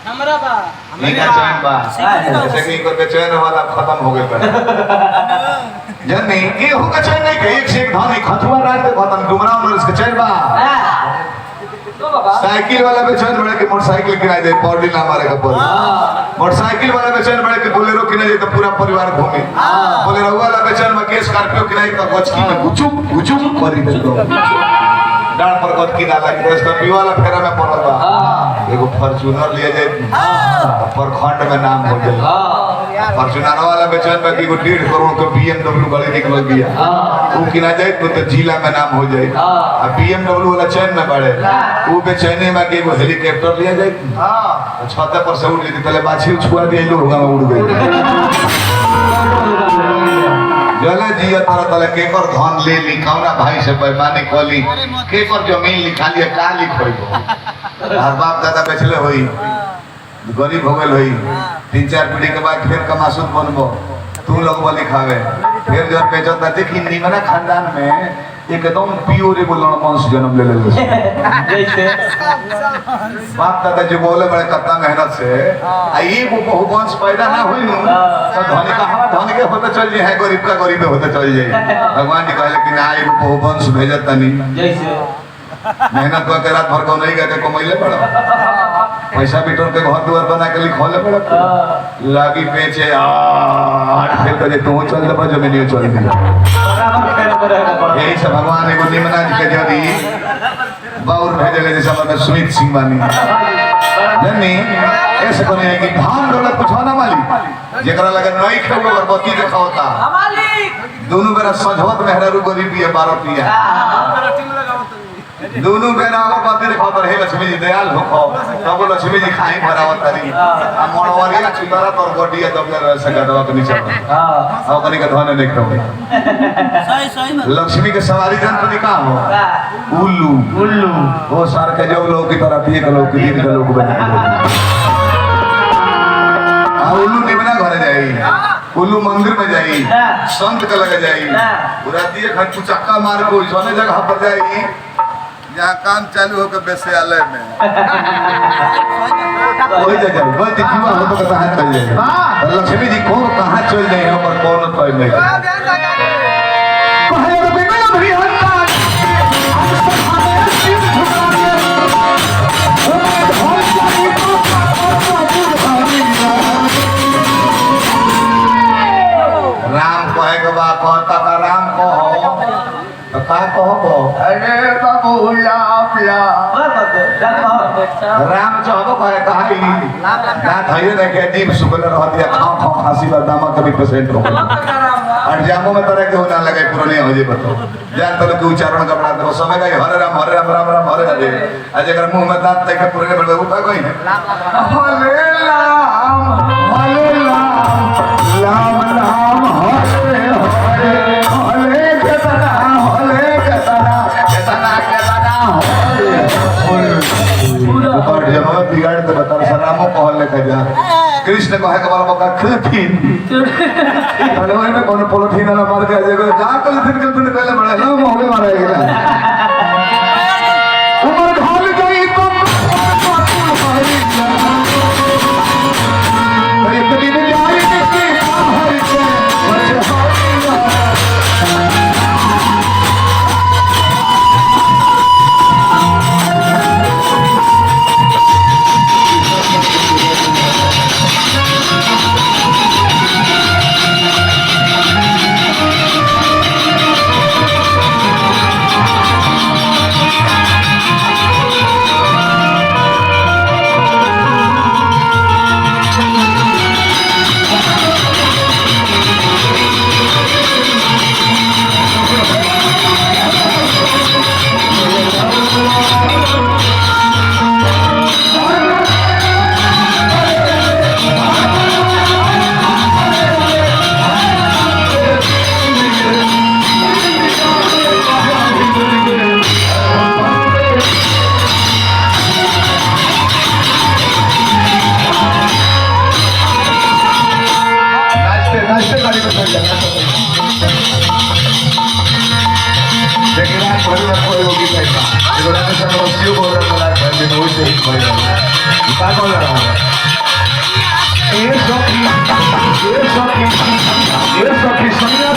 हमरा बा इनका चैन बा जैसे कि इनकर चैन वाला खत्म हो गए जन नहीं ये होगा चैन नहीं के एक से एक धानी खथुआ रात के खत्म डुमराव में इसका चैन बा साइकिल वाला पे चैन बड़े के मोटरसाइकिल किनारे दे पौड़ी ना मारे का पौड़ी मोटरसाइकिल वाला पे चैन बड़े के बोलेरो किनारे तो पूरा परिवार घूमे बोलेरो वाला पे चैन में के स्कॉर्पियो किनारे का गचकी में गुचुक गुचुक करी दे दो डाल पर गद की ना लगी स्कॉर्पियो वाला फेरा में पड़ल बा एगो फॉर्च्यूनर लिया जाए प्रखंड में नाम हो जाए फॉर्च्यूनर वाला बेचन में एगो 1.5 करोड़ के BMW गाड़ी निकल गया वो किना जाए तो जिला में नाम हो जाए आ BMW वाला चैन में बढ़े वो बेचैनी में एगो हेलीकॉप्टर लिया जाए छत पर से उड़ लेती पहले बाछी छुआ दिए लोग होगा में उड़ गए जले जिया तरह तले केकर धन ले ली कौना भाई से बेईमानी कली केकर जमीन लिखा लिया का लिखोइबो हर बाप दादा बेचले होई गरीब हो गेल होई 3-4 पीढ़ी के बाद फिर कमासुत बनबो तू लोग वाली खावे फिर जो बेचता देखी निमना खानदान में एकदम प्योर एगो लड़वंश जन्म ले ले जैसे बाप दादा जो बोले बड़े कत्ता मेहनत से आ एगो बहुवंश पैदा ना होई नु तो धनी का हवा धनी के होते चल जाए गरीब का गरीब होते चल जाए भगवान जी कहले कि ना एगो बहुवंश भेजत तनी जैसे मेहनत करके रात भर को नहीं गए कमैले बड़ा पैसा बिटोर के घर दुआर बना के लिखोले बड़ा लागी बेचे 8 फेल बजे तू चल दबा जमीनियो चल दिया यही सब भगवान एगो निमना जी के जदी बाउर भेजले जैसे मतलब सुमित सिंह बानी जन्नी ऐसे कोने कि धान डोला पुछाना वाली जेकरा लगे नहीं खेलो गर्भवती देखावता मालिक दोनों बेरा सजवत मेहरारू गरीबी है 12 पिया दोनों बेरा गर्भवती देखावता रहे लक्ष्मी जी दयाल हो तब लक्ष्मी जी खाई भरावत तरी आ मोड़वालिया चुतारा तोर गोडिया दबले रह सका दवा के नीचे हां और कनी का धन नहीं खाओ सही लक्ष्मी के सवारी जन तो का हो उल्लू उल्लू वो सार के जो लोग की तरह दिए के लोग की दिन के लोग बने आ उल्लू निमना घर जाई उल्लू मंदिर में जाई संत के लगे जाई पूरा दिए खट चक्का मार को सोने जगह पर जाई जहाँ काम चालू हो के बेस्यालय में वही जगह गलती जीवा हो तो कहाँ चल जाए लक्ष्मी जी कौन कहाँ चल जाए पर कौन कोई नहीं राम कहे के बा कहता का राम कहो तो का कहो अरे बाबू लाभ राम चाहबो कहे कहाई ना धैर्य रखे दीप सुबह रह दिया खाओ खाओ खांसी बदामा कभी पेशेंट हो और जामो में तरह के होना लगे पुराने हो जे बतो जान तो के उच्चारण करना तो समय का हरे राम राम राम हरे हरे आज अगर मुंह में दांत तक पुराने बड़े उठा कोई है हरे राम राम राम हरे हरे हरे केतना ऊपर जब बिगाड़ तो बता सलामो कहल लेके जा कृष्ण कहे के बाल का खिलथिन तले ओइ में कोनो पोलिथीन वाला मार के जे जा कलथिन के तुने पहले बड़ा ना मोहले मारा गेला ऊपर ढाल गई तो अरे कभी नहीं आई कि हर से Seguirán por una fuego que tenga. De verdad que se anunció por una de पागल रहा ए सखी सैया